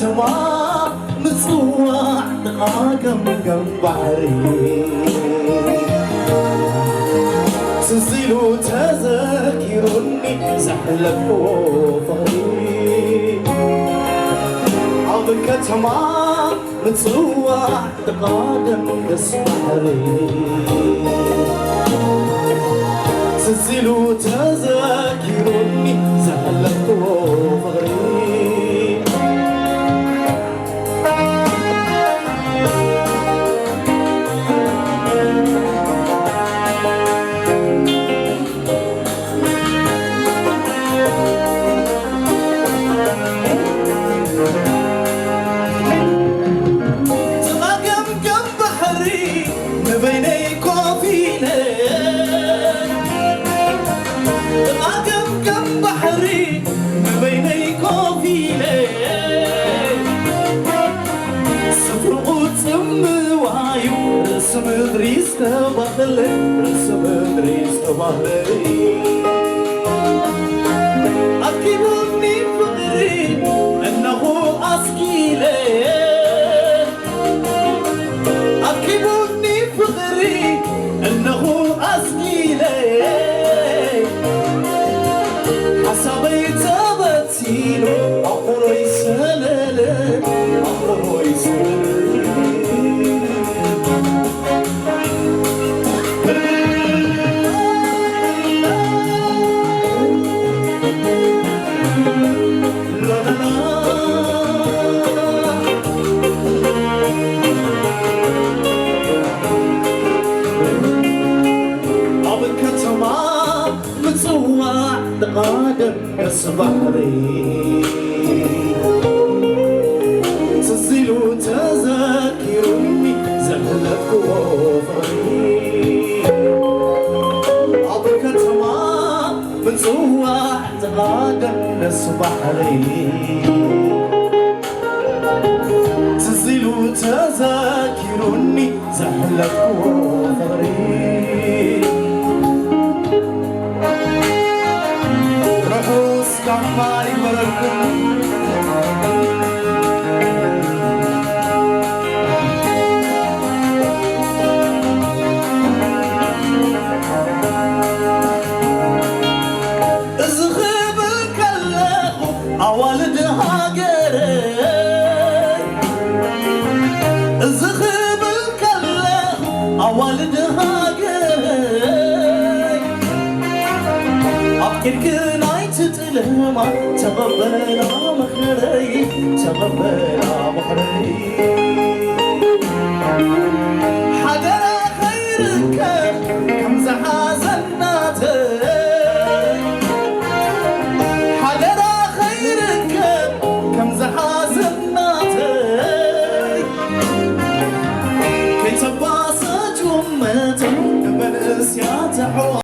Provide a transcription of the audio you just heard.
كتما مصوع دقاقم قم بحري سنسيلو تذكرني زحلك وفري عم كتما مصوع دقاقم قم بحري سنسيلو تذكرني زحلك وفري مدريس تبهلي رسم مدريس تبهلي أكيبوني فقري أنه أسكيلي أكيبوني فقري أنه أسكيلي حسابي تبتيلو أخرى يسلالي أخرى يسلالي دقاقم قص بحري سنسيلو تذكرني زهلك وفري عبكتما من صوع دقاقم قص بحري سنسيلو تذكرني زهلك وفري Kamari barakum Zghib al-kallah awalid hagere Zghib al-kallah awalid hagere Abkir تتلهما تقبلنا مخري تقبلنا مخري